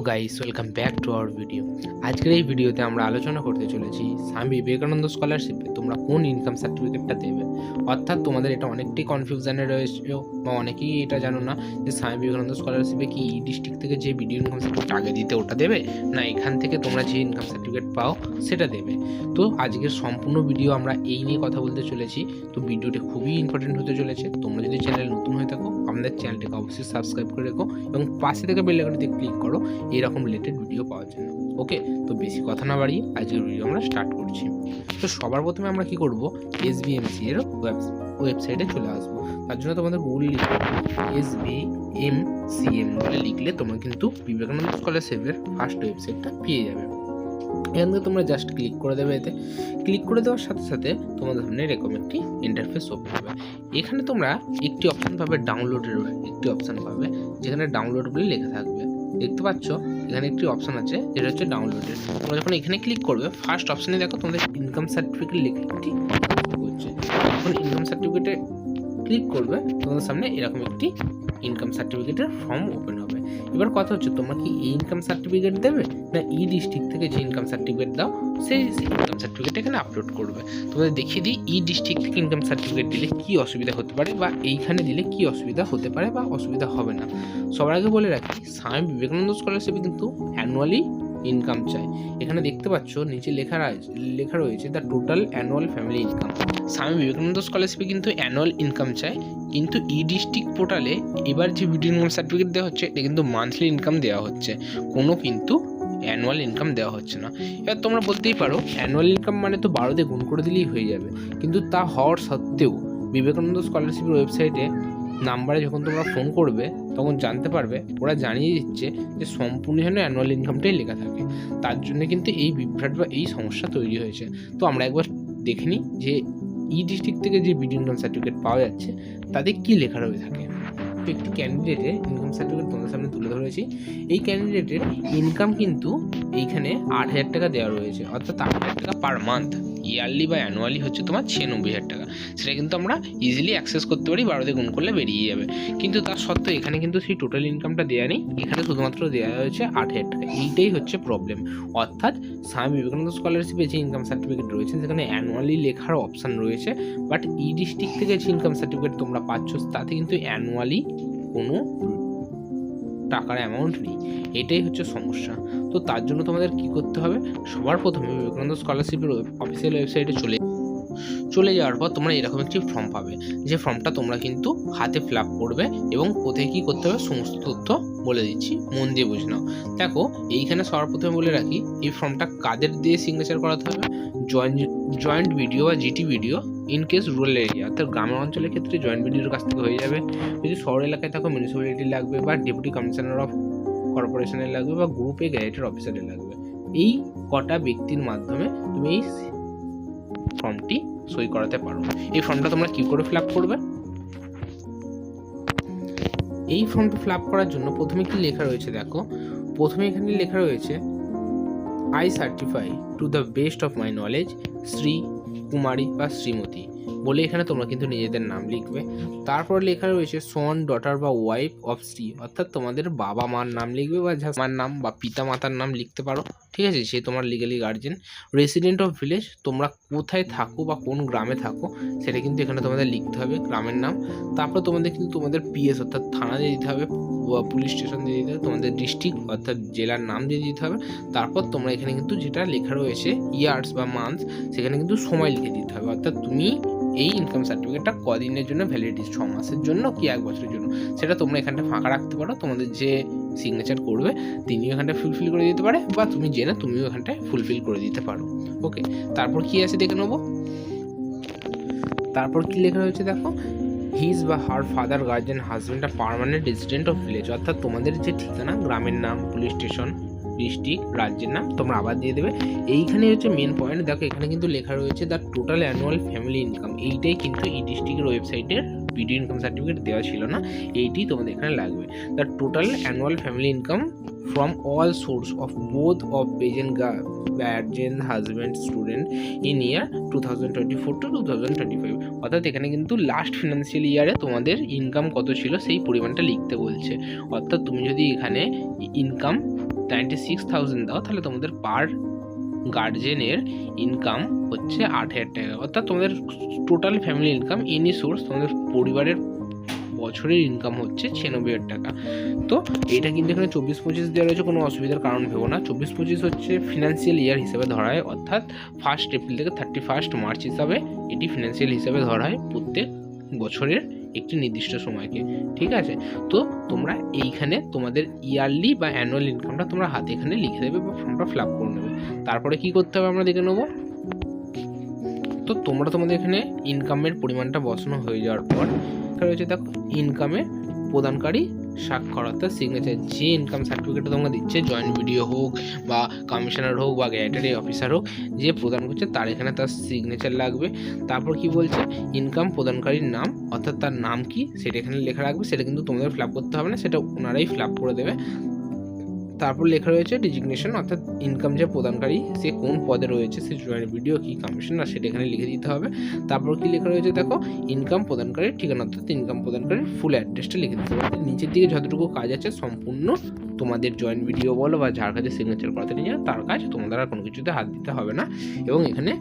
Guys, welcome back to our video. আজকের এই ভিডিওতে আমরা আলোচনা করতে চলেছি স্বামী বিবেকানন্দ স্কলারশিপে তোমরা কোন ইনকাম সার্টিফিকেটটা দেবে। অর্থাৎ তোমাদের এটা অনেকটাই কনফিউশনে রয়েছে বা অনেকেই এটা জানো না যে স্বামী বিবেকানন্দ স্কলারশিপে কি ই ডিস্ট্রিক্ট থেকে যে ভিডিও ইনকাম সার্টিফিকেট আগে দিতে ওটা দেবে, না এখান থেকে তোমরা যে ইনকাম সার্টিফিকেট পাও সেটা দেবে। তো আজকের সম্পূর্ণ ভিডিও আমরা এই নিয়ে কথা বলতে চলেছি। তো ভিডিওটি খুবই ইম্পর্টেন্ট হতে চলেছে। তোমরা যদি চ্যানেল নতুন হয়ে থাকো আমাদের চ্যানেলটিকে অবশ্যই সাবস্ক্রাইব করে রেখো এবং পাশে থেকে বেল আইকনটিতে ক্লিক করো এরকম রিলেটেড ভিডিও পাওয়ার জন্য। ওকে, তো বেশি কথা না বাড়িয়ে আজকের ভিডিও আমরা স্টার্ট করছি। তো সবার প্রথমে আমরা কি করব, SBMC এর ওয়েবসাইটে চলে আসবো। তার জন্য তোমাদের গুগল লিখবে SBMCM বলে লিখলে তোমরা কিন্তু বিবেকানন্দ স্কলারশিপের ফার্স্ট ওয়েবসাইটটা পেয়ে যাবে। এখান থেকে তোমরা জাস্ট ক্লিক করে দেবে। এতে ক্লিক করে দেওয়ার সাথে সাথে তোমাদের সামনে এরকম একটি ইন্টারফেস ওপেন হবে। এখানে তোমরা একটি অপশন পাবে, ডাউনলোডের একটি অপশন পাবে যেখানে ডাউনলোড বলে লেখা থাকবে। দেখতে পাচ্ছ এখানে একটি অপশন আছে যেটা হচ্ছে ডাউনলোডের। তোমরা যখন এখানে ক্লিক করবে ফার্স্ট অপশনে দেখো তোমাদের ইনকাম সার্টিফিকেট লেখা একটি হচ্ছে। যখন ইনকাম সার্টিফিকেটে ক্লিক করবে তোমাদের সামনে এরকম একটি ইনকাম সার্টিফিকেটের ফর্ম ওপেন হবে। এবার কথা হচ্ছে তোমরা কি এই ইনকাম সার্টিফিকেট দেবে না ই ডিস্ট্রিক্ট থেকে যে ইনকাম সার্টিফিকেট দাও সেই ইনকাম সার্টিফিকেট এখানে আপলোড করবে। তোমাদের দেখিয়ে দিই ই ডিস্ট্রিক্ট থেকে ইনকাম সার্টিফিকেট দিলে কি অসুবিধা হতে পারে বা এইখানে দিলে কি অসুবিধা হতে পারে বা অসুবিধা হবে না। সবার আগে বলে রাখি স্বামী বিবেকানন্দ স্কলারশিপে কিন্তু অ্যানুয়ালি ইনকাম চাই। এখানে দেখতে পাচ্ছ নিচে লেখা রয়েছে the total annual family income. Swami Vivekananda স্কলারশিপে কিন্তু অ্যানুয়াল ইনকাম চাই, কিন্তু ই ডিস্ট্রিক্ট পোর্টালে এবার যে ভিডিও ইনকাম সার্টিফিকেট দেওয়া হচ্ছে এটা কিন্তু মান্থলি ইনকাম দেওয়া হচ্ছে, কোনো কিন্তু অ্যানুয়াল ইনকাম দেওয়া হচ্ছে না। এবার তোমরা বলতেই পারো অ্যানুয়াল ইনকাম মানে তো 12 দিয়ে গুণ করে দিলেই হয়ে যাবে, কিন্তু তা হওয়ার সত্ত্বেও বিবেকানন্দ স্কলারশিপের ওয়েবসাইটে নাম্বারে যখন তোমরা ফোন করবে তখন জানতে পারবে ওরা জানিয়ে দিচ্ছে যে সম্পূর্ণ যেন অ্যানুয়াল ইনকামটাই লেখা থাকে। তার জন্য কিন্তু এই বিভ্রাট বা এই সমস্যা তৈরি হয়েছে। তো আমরা একবার দেখে নিই যে ই ডিস্ট্রিক্ট থেকে যে ভিডিও ইনকাম সার্টিফিকেট পাওয়া যাচ্ছে তাতে কি লেখা রয়ে থাকে। একটি ক্যান্ডিডেটের ইনকাম সার্টিফিকেট তোমাদের সামনে তুলে ধরেছি। এই ক্যান্ডিডেটের ইনকাম কিন্তু এইখানে 8,000 টাকা দেওয়া রয়েছে, অর্থাৎ 8,000 টাকা পার মান্থ। ইয়ারলি বা অ্যানুয়ালি হচ্ছে তোমার 96,000 টাকা। সেটা কিন্তু আমরা ইজিলি অ্যাক্সেস করতে পারি, 12 দিয়ে গুণ করলে বেরিয়ে যাবে। কিন্তু তার সত্ত্বেও এখানে কিন্তু সেই টোটাল ইনকামটা দেওয়া নেই, এখানে শুধুমাত্র দেওয়া হয়েছে 8,000 টাকা। এইটাই হচ্ছে প্রবলেম। অর্থাৎ স্বামী বিবেকানন্দ স্কলারশিপে যে ইনকাম সার্টিফিকেট রয়েছে সেখানে অ্যানুয়ালি লেখার অপশান রয়েছে, বাট ই ডিস্ট্রিক্ট থেকে যে ইনকাম সার্টিফিকেট তোমরা পাচ্ছ তাতে কিন্তু অ্যানুয়ালি কোনো টাকার অ্যামাউন্ট নেই। এটাই হচ্ছে সমস্যা। তো তার জন্য তোমাদের কি করতে হবে, সবার প্রথমে বিবেকানন্দ স্কলারশিপের অফিসিয়াল ওয়েবসাইটে চলে যাওয়ার পর তোমরা এরকম একটি ফর্ম পাবে, যে ফর্মটা তোমরা কিন্তু হাতে ফিল আপ করবে এবং কোথায় কী করতে হবে সমস্ত তথ্য বলে দিচ্ছি, মন দিয়ে বুঝে নাও। দেখো এইখানে সবার প্রথমে বলে রাখি এই ফর্মটা কাদের দিয়ে সিগনেচার করাতে হবে, জয়েন্ট ভিডিও বা GT video in case rural area, অর্থাৎ গ্রামের অঞ্চলের ক্ষেত্রে জয়েন্ট ভিডিওর কাছ থেকে হয়ে যাবে। যদি শহর এলাকায় থাকো মিউনিসিপ্যালিটি লাগবে বা ডেপুটি কমিশনার অফ কর্পোরেশনের লাগবে বা গ্রুপে গ্যাজেটেড অফিসারের লাগবে। এই কটা ব্যক্তির মাধ্যমে তুমি এই ফর্মটি সই করাতে পারো। এই ফর্মটা তোমরা কি করে ফিল আপ করবে, এই ফর্মটা ফিল আপ করার জন্য প্রথমে কি লেখা রয়েছে দেখো, প্রথমে এখানে লেখা রয়েছে I certify to the best of my knowledge Shri Kumari বা শ্রীমতী বলে এখানে তোমরা কিন্তু নিজেদের নাম লিখবে। তারপর লেখা রয়েছে সন ডটার বা ওয়াইফ অফ শ্রী, অর্থাৎ তোমাদের বাবা মার নাম লিখবে বা মার নাম বা পিতা মাতার নাম লিখতে পারো, ঠিক আছে, সে তোমার legally guardian. Resident of village, তোমরা কোথায় থাকো বা কোন গ্রামে থাকো সেটা কিন্তু এখানে তোমাদের লিখতে হবে, গ্রামের নাম। তারপর তোমাদের কিন্তু তোমাদের পিএস অর্থাৎ থানা দিয়ে দিতে হবে, পুলিশ স্টেশন দিয়ে দিতে হবে, তোমাদের ডিস্ট্রিক্ট অর্থাৎ জেলার নাম দিয়ে দিতে হবে। তারপর তোমরা এখানে কিন্তু যেটা লেখা রয়েছে ইয়ার্স বা মান্থস সেখানে কিন্তু সময় লিখে দিতে হবে, অর্থাৎ তুমি এই ইনকাম সার্টিফিকেটটা কদিনের জন্য ভ্যালিডিটি, 6 মাসের জন্য কি 1 বছরের জন্য, সেটা তোমরা এখানটা ফাঁকা রাখতে পারো। তোমাদের যে সিগনেচার করবে তিনিও এখানটায় ফুলফিল করে দিতে পারে বা তুমি জেনে তুমিও এখানটায় ফুলফিল করে দিতে পারো। ওকে, তারপর কি আছে দেখে নেবো। তারপর কি লেখা রয়েছে দেখো, হিজ বা her father guardian husband are permanent resident of village, অর্থাৎ তোমাদের যে ঠিকানা গ্রামের নাম, পুলিশ স্টেশন, ডিস্ট্রিক্ট, রাজ্যের নাম তোমরা আবার দিয়ে দেবে। এইখানে হচ্ছে মেন পয়েন্ট, দেখো এখানে কিন্তু লেখা রয়েছে the total annual family income. এইটাই কিন্তু এই ডিস্ট্রিক্টের ওয়েবসাইটের ভিডিও ইনকাম সার্টিফিকেট দেওয়া ছিল না, এইটি তোমাদের এখানে লাগবে। The total annual family income from all source of both of parent guardian husband student in year 2024 to 2025, অর্থাৎ এখানে কিন্তু লাস্ট ফিনান্সিয়াল ইয়ারে তোমাদের ইনকাম কত ছিল সেই পরিমাণটা লিখতে বলছে। অর্থাৎ তুমি যদি এখানে ইনকাম 96,000 দাও, তাহলে তোমাদের পার গার্জেনের ইনকাম হচ্ছে 8,000 টাকা, অর্থাৎ তোমাদের total family income any source, তোমাদের পরিবারের বছরের ইনকাম হচ্ছে 96,000 টাকা। তো এইটা কিন্তু এখানে 24-25 দেওয়া রয়েছে, কোনো অসুবিধার কারণ ভেবো না। 24-25 হচ্ছে ফিনান্সিয়াল ইয়ার হিসেবে ধরা হয়, অর্থাৎ 1 এপ্রিল থেকে 31 মার্চ হিসাবে এটি ফিনান্সিয়াল হিসেবে ধরা হয় প্রত্যেক বছরের একটি নির্দিষ্ট সময়কে, ঠিক আছে। তো তোমরা এইখানে তোমাদের ইয়ারলি বা অ্যানুয়াল ইনকামটা তোমরা হাতে এখানে লিখে দেবে বা ফর্মটা ফিল আপ করে নেবে। তারপরে কি করতে হবে আমরা দেখে নেবো। তো তোমরা তোমাদের এখানে ইনকামের পরিমাণটা বসানো হয়ে যাওয়ার পর রয়েছে দেখো ইনকামের প্রদানকারী স্বাক্ষর, অর্থাৎ সিগনেচার। যে ইনকাম সার্টিফিকেটটা তোমরা দিচ্ছে, জয়েন্ট ভিডিও হোক বা কমিশনার হোক বা গ্যারেটারি অফিসার হোক, যে প্রদান করছে তার এখানে তার সিগনেচার লাগবে। তারপর কি বলছে, ইনকাম প্রদানকারীর নাম, অর্থাৎ তার নাম কি সেটা এখানে লেখা রাখবে। সেটা কিন্তু তোমাদের ফিল আপ করতে হবে না, সেটা ওনারাই ফিল আপ করে দেবে। তারপর লেখা রয়েছে ডিজিগনেশন, অর্থাৎ ইনকাম যে প্রদানকারী সে কোন পদে রয়েছে, সে জয়েন্ট ভিডিও কি কমিশনার সেটা এখানে লিখে দিতে হবে। তারপর কি লেখা রয়েছে দেখো, ইনকাম প্রদানকারীর ঠিকানা, অর্থাৎ ইনকাম প্রদানকারীর ফুল অ্যাড্রেসটা লিখে দিতে হবে। নিচের দিকে যতটুকু কাজ আছে সম্পূর্ণ তোমাদের জয়েন্ট ভিডিও বলো বা যার কাছে সিগনেচার করাতে নিয়ে যাও তার কাজ, তোমাদের আর কোনো কিছুতে হাত দিতে হবে না। এবং এখানে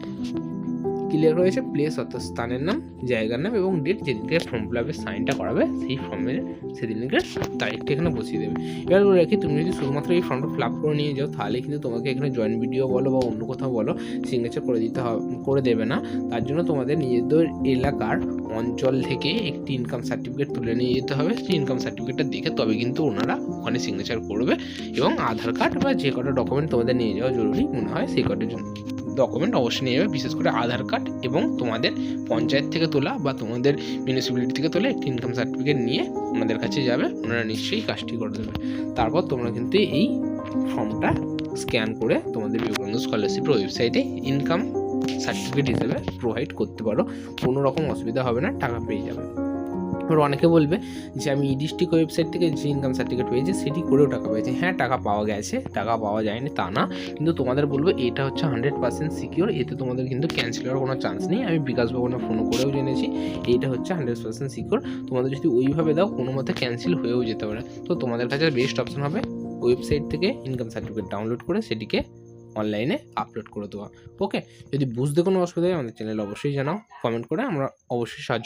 ক্লিয়ার রয়েছে প্লেস, অর্থাৎ স্থানের নাম, জায়গার নাম এবং ডেট, যেদিনকে ফর্ম ফিল আপের সাইনটা করাবে সেই ফর্মের সেদিনকে তারিখটা এখানে বসিয়ে দেবে। এবার বলে রাখি, তুমি যদি শুধুমাত্র এই ফর্মটা ফিল আপ করে নিয়ে যাও তাহলে কিন্তু তোমাকে এখানে জয়েন্ট ভিডিও বলো বা অন্য কোথাও বলো সিগনেচার করে দেবে না। তার জন্য তোমাদের নিজেদের এলাকার অঞ্চল থেকে একটি ইনকাম সার্টিফিকেট তুলে নিয়ে যেতে হবে। সেই ইনকাম সার্টিফিকেটটা দেখে তবে কিন্তু ওনারা ওখানে সিগনেচার করবে। এবং আধার কার্ড বা যে কটা ডকুমেন্ট তোমাদের নিয়ে যাওয়া জরুরি মনে হয় সেই কটার জন্য ডকুমেন্ট অবশ্যই নিয়ে যাবে, বিশেষ করে আধার কার্ড এবং তোমাদের পঞ্চায়েত থেকে তোলা বা তোমাদের মিউনিসিপ্যালিটি থেকে তোলা একটি ইনকাম সার্টিফিকেট নিয়ে ওনাদের কাছে যাবে, ওনারা নিশ্চয়ই কাজটি করে দেবে। তারপর তোমরা কিন্তু এই ফর্মটা স্ক্যান করে তোমাদের বিবেকানন্দ স্কলারশিপের ওয়েবসাইটে ইনকাম সার্টিফিকেট হিসেবে প্রোভাইড করতে পারো, কোনো রকম অসুবিধা হবে না, টাকা পেয়ে যাবে। এবার অনেকে বলবে যে আমি ডিস্ট্রিক্ট ওয়েবসাইট থেকে যে ইনকাম সার্টিফিকেট পেয়েছি সেটি করেও টাকা পেয়েছি। হ্যাঁ, টাকা পাওয়া গেছে, টাকা পাওয়া যায়নি তা না, কিন্তু তোমাদের বলবো এটা হচ্ছে 100% সিকিওর, এতে তোমাদের কিন্তু ক্যান্সেল হওয়ার কোনো চান্স নেই। আমি বিকাশ ভবনে ফোন করেও জেনেছি এইটা হচ্ছে 100% সিকিওর। তোমাদের যদি ওইভাবে দাও কোনো মতে ক্যান্সেল হয়েও যেতে পারে। তো তোমাদের কাছে বেস্ট অপশন হবে ওয়েবসাইট থেকে ইনকাম সার্টিফিকেট ডাউনলোড করে সেটিকে অনলাইনে আপলোড করে দেওয়া। ওকে, যদি বুঝতে কোনো অসুবিধা হয় আমাদের চ্যানেলে অবশ্যই জানাও, কমেন্ট করে আমরা অবশ্যই সাহায্য